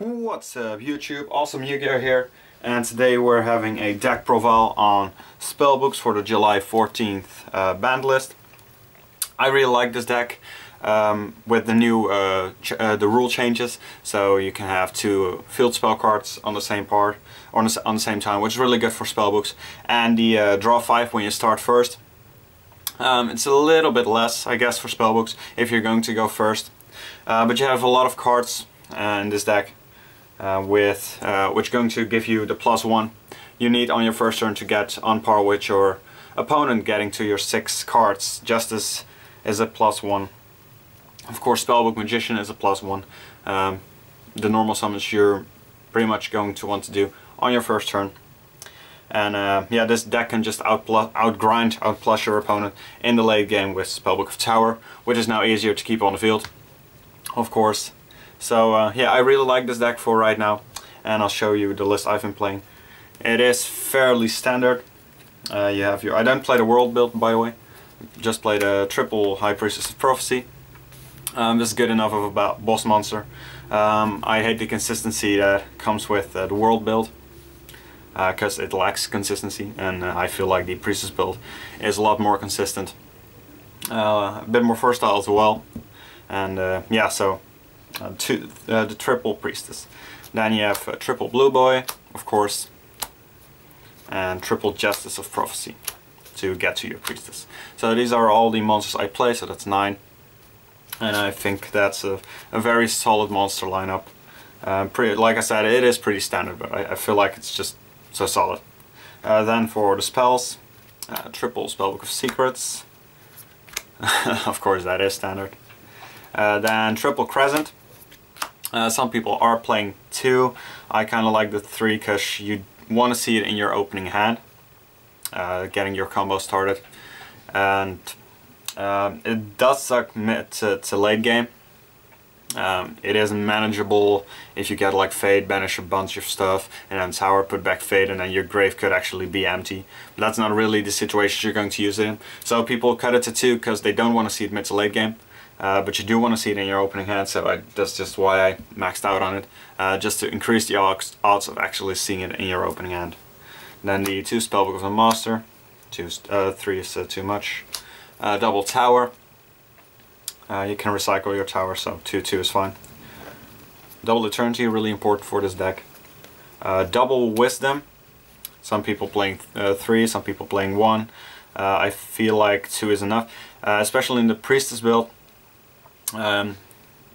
What's up YouTube, Awesome Yu-Gi-Oh here, and today we're having a deck profile on Spellbooks for the July 14th banned list. I really like this deck with the new the rule changes, so you can have two field spell cards on the same part, or on the same time, which is really good for Spellbooks, and the draw 5 when you start first. It's a little bit less, I guess, for Spellbooks if you're going to go first, but you have a lot of cards in this deck. Which is going to give you the +1 you need on your first turn to get on par with your opponent getting to your 6 cards. Justice is a +1. Of course, Spellbook Magician is a +1. The normal summons you're pretty much going to want to do on your first turn. And yeah, this deck can just outplus your opponent in the late game with Spellbook of Tower, which is now easier to keep on the field, of course. So yeah, I really like this deck for right now, and I'll show you the list I've been playing. It is fairly standard. You have your, I don't play the world build, by the way, just play the triple High Priestess of Prophecy. This is good enough of a boss monster. I hate the consistency that comes with the world build, because it lacks consistency, and I feel like the Priestess build is a lot more consistent. A bit more versatile as well, and yeah, so the triple Priestess. Then you have triple Blue Boy, of course, and triple Justice of Prophecy to get to your Priestess. So these are all the monsters I play, so that's 9. And I think that's a very solid monster lineup. Like I said, it is pretty standard, but I feel like it's just so solid. Then for the spells, triple Spellbook of Secrets. Of course, that is standard. Then triple Crescent. Some people are playing 2. I kind of like the 3 because you want to see it in your opening hand, getting your combo started. And it does suck mid to late game. It is manageable if you get like Fade, banish a bunch of stuff, and then Tower, put back Fade, and then your grave could actually be empty. But that's not really the situation you're going to use it in. So people cut it to 2 because they don't want to see it mid to late game. But you do want to see it in your opening hand, so that's just why I maxed out on it, just to increase the odds of actually seeing it in your opening hand. Then the 2 Spellbook of the Master, 3 is too much. Double Tower, you can recycle your Tower, so 2 is fine. Double Eternity, really important for this deck. Double Wisdom, some people playing 3, some people playing 1. I feel like 2 is enough, especially in the Priestess build.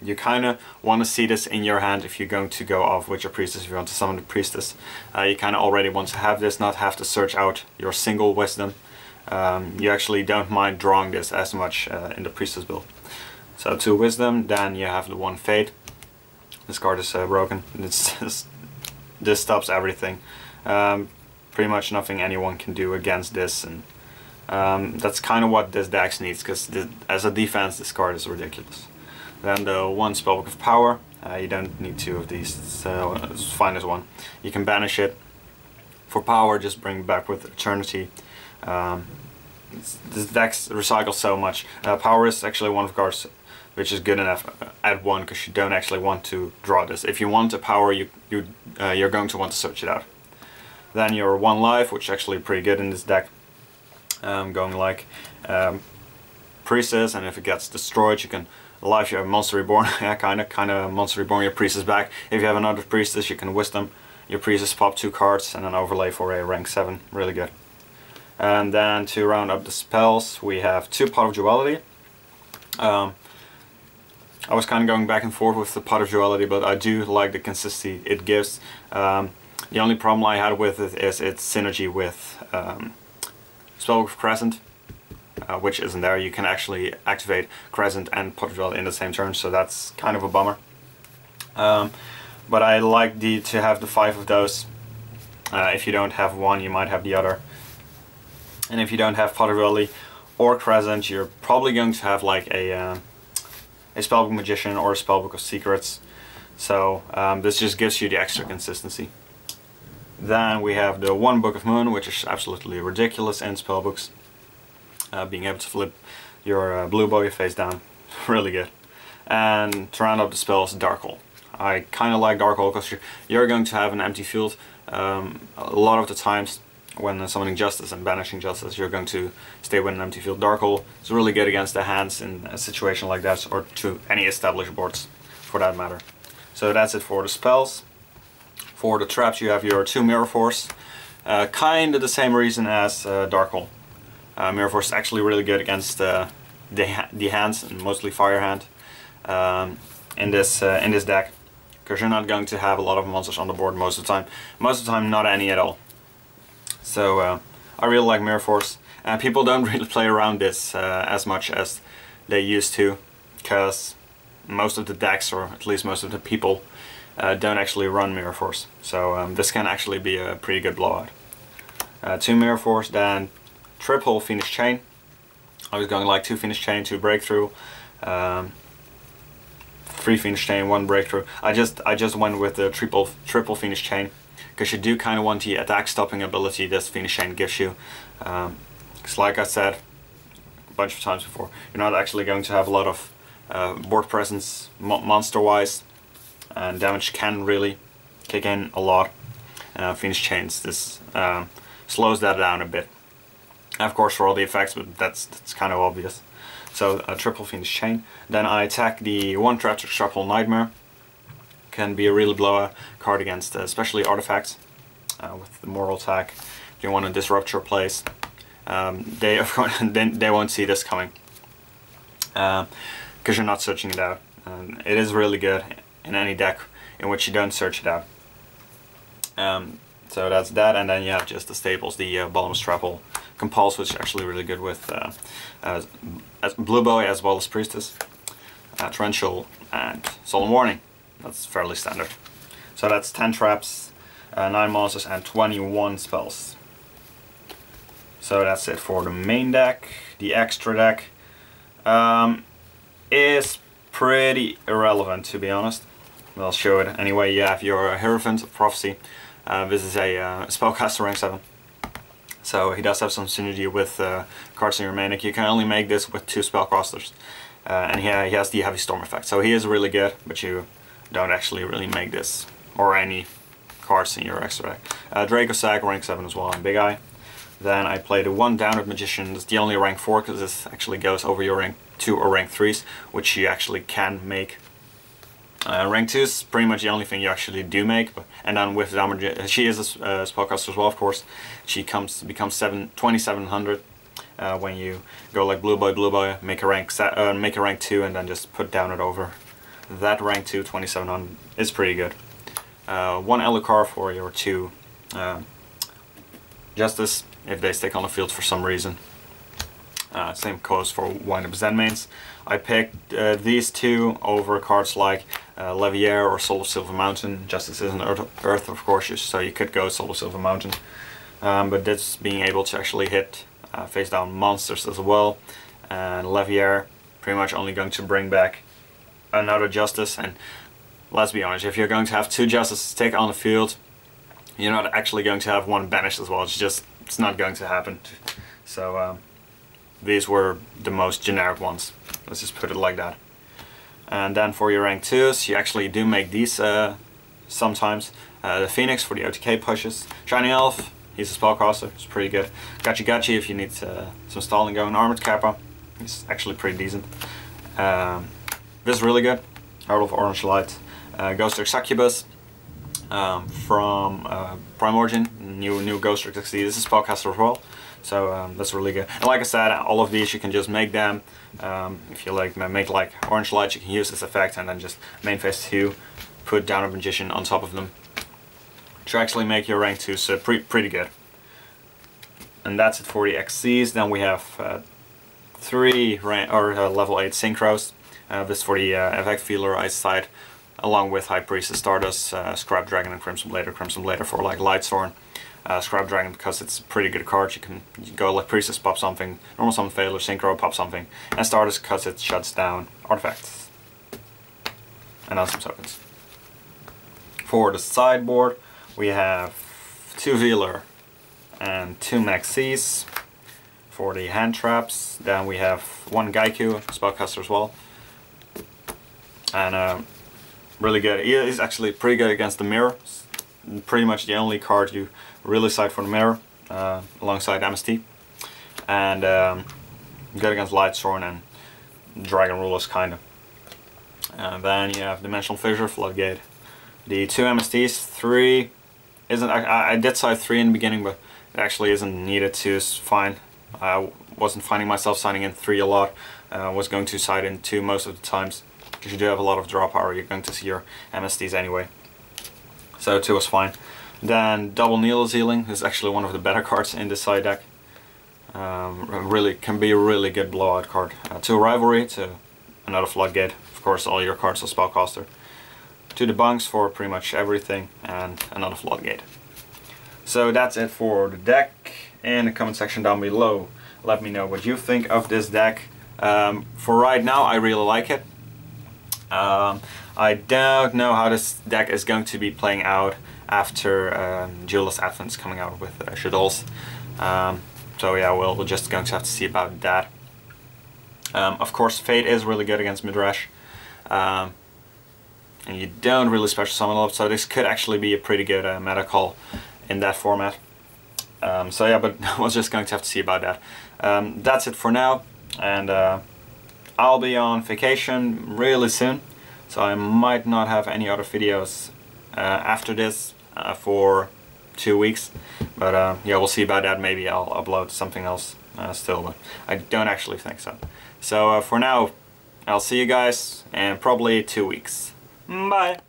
You kind of want to see this in your hand if you're going to go off with your Priestess, if you want to summon the Priestess. You kind of already want to have this, not have to search out your single Wisdom. You actually don't mind drawing this as much in the Priestess build. So 2 Wisdom, then you have the 1 Fate. This card is broken. This stops everything. Pretty much nothing anyone can do against this, and that's kind of what this deck needs, because as a defense this card is ridiculous. Then the 1 Spellbook of Power, you don't need 2 of these, it's fine as 1. You can banish it. For power, just bring it back with Eternity. This deck recycles so much. Power is actually one of the cards which is good enough at 1, because you don't actually want to draw this. If you want a power, you're going to want to search it out. Then your 1 life, which is actually pretty good in this deck. Going like Priestess, and if it gets destroyed, you can life your Monster Reborn. Yeah, kind of Monster Reborn your Priestess back. If you have another Priestess, you can Wisdom your Priestess, pop 2 cards, and then overlay for a rank 7. Really good. And then to round up the spells, we have 2 Pot of Duality. I was kind of going back and forth with the Pot of Duality, but I do like the consistency it gives. The only problem I had with it is its synergy with Spellbook of Crescent, which isn't there. You can actually activate Crescent and Pot of Duality in the same turn, so that's kind of a bummer. But I like to have the 5 of those. If you don't have 1, you might have the other. And if you don't have Pot of Duality or Crescent, you're probably going to have like a Spellbook Magician or a Spellbook of Secrets. So this just gives you the extra consistency. Then we have the 1 Book of Moon, which is absolutely ridiculous in Spellbooks. Being able to flip your Blue Boy face down, really good. And to round up the spells, Dark Hole. I kind of like Dark Hole because you're going to have an empty field. A lot of the times when summoning Justice and banishing Justice, you're going to stay with an empty field. Dark Hole is really good against the hands in a situation like that, or to any established boards for that matter. So that's it for the spells. For the traps, you have your 2 Mirror Force. Kind of the same reason as Dark Hole. Mirror Force is actually really good against the hands, and mostly Fire Hand, in this deck, because you're not going to have a lot of monsters on the board most of the time. Most of the time, not any at all. So I really like Mirror Force, and people don't really play around this as much as they used to, because most of the decks, or at least most of the people, don't actually run Mirror Force. So this can actually be a pretty good blowout. 2 Mirror Force, then triple Fiendish Chain. I was going like 2 Fiendish Chain, 2 Breakthrough, 3 Fiendish Chain, 1 Breakthrough. I just went with the triple Fiendish Chain, because you do kind of want the attack stopping ability this Fiendish Chain gives you. Because like I said a bunch of times before, you're not actually going to have a lot of board presence monster wise, and damage can really kick in a lot. Fiendish Chains, this slows that down a bit. Of course for all the effects, but that's kind of obvious. So a triple Fiendish Chain. Then I attack the 1 trap to Extrapole Nightmare. Can be a really blowout card against especially artifacts with the moral attack. If you want to disrupt your place, they won't see this coming, because you're not searching it out. It is really good in any deck in which you don't search it out. So that's that, and then you have just the staples, the Bottomless Trapple, Compuls, which is actually really good with as Blue Boy as well as Priestess, Torrential, and Solemn Warning. That's fairly standard. So that's 10 traps, 9 monsters, and 21 spells. So that's it for the main deck. The extra deck is pretty irrelevant, to be honest. I'll show it anyway. You have your Hierophant of Prophecy. This is a spellcaster rank 7. So he does have some synergy with cards in your main deck. You can only make this with 2 spellcasters. And he has the Heavy Storm effect. So he is really good, but you don't actually really make this, or any cards in your extra deck. Draco Sack, rank 7 as well, and Big Eye. Then I play the 1 Downed Magician. It's the only rank 4, because this actually goes over your rank 2 or rank 3s, which you actually can make. Rank 2 is pretty much the only thing you actually do make, and then with damage, she is a spellcaster as well, of course. She becomes 2700 when you go like Blue Boy, make a rank 2, and then just put down it over. That rank 2, 2700 is pretty good. 1 Elucar for your 2 Justice, if they stick on the field for some reason. Same goes for Wind Up Zenmains. I picked these 2 over cards like Levier or Soul of Silver Mountain. Justice isn't Earth, of course, so you could go Soul of Silver Mountain. But this being able to actually hit face down monsters as well. And Levier pretty much only going to bring back another Justice. And let's be honest, if you're going to have 2 Justices stick on the field, you're not actually going to have 1 banished as well. It's not going to happen. So these were the most generic ones. Let's just put it like that. And then for your rank 2s, you actually do make these sometimes. The Phoenix for the OTK pushes. Shiny Elf, he's a spellcaster, it's pretty good. Gachi if you need some stalling going. Armored Kappa, he's actually pretty decent. This is really good. Heart of Orange Light. Ghost Succubus from Prime Origin, new Ghost XD. This is spellcaster as well. So that's really good. And like I said, all of these you can just make them. If you make like Orange Light, you can use this effect and then just main phase 2, put down a Magician on top of them to actually make your rank 2, so pretty good. And that's it for the XCs. Then we have 3 level 8 Synchros. This for the effect feeler eyesight, along with High Priestess, Stardust, Scrap Dragon, and Crimson Blader for like Lightsworn. Scrap Dragon because it's a pretty good card. You can go like Priestess, pop something, normal summon failure, Synchro, pop something, and Stardust because it shuts down artifacts. And then some tokens. For the sideboard, we have 2 Veeler and 2 Maxis. For the hand traps, then we have 1 Gaiku, spellcaster as well, and really good. He is actually pretty good against the mirror. Pretty much the only card you really side for the mirror, alongside MST. And good against Lightsworn and Dragon Rulers, kind of. And then you have Dimensional Fissure, Floodgate. The 2 MSTs, 3 isn't. I did side 3 in the beginning, but it actually isn't needed to. It's fine. I wasn't finding myself signing in 3 a lot. I was going to side in 2 most of the times, because you do have a lot of draw power. You're going to see your MSTs anyway. So 2 was fine. Then Double Needle Sealing is actually one of the better cards in this side deck. Really can be a really good blowout card. 2 Rivalry, to another Floodgate. Of course, all your cards are Spellcaster. 2 Debunks for pretty much everything, and another Floodgate. So that's it for the deck. In the comment section down below, let me know what you think of this deck. For right now, I really like it. I don't know how this deck is going to be playing out after Jewel's Advent is coming out with Shadows. So yeah, we're just going to have to see about that. Of course, Fate is really good against Midrash. And you don't really special summon a lot, so this could actually be a pretty good meta call in that format. So yeah, but we're just going to have to see about that. That's it for now, and I'll be on vacation really soon, so I might not have any other videos after this for 2 weeks. But yeah, we'll see about that. Maybe I'll upload something else still, but I don't actually think so. So for now, I'll see you guys in probably 2 weeks. Bye!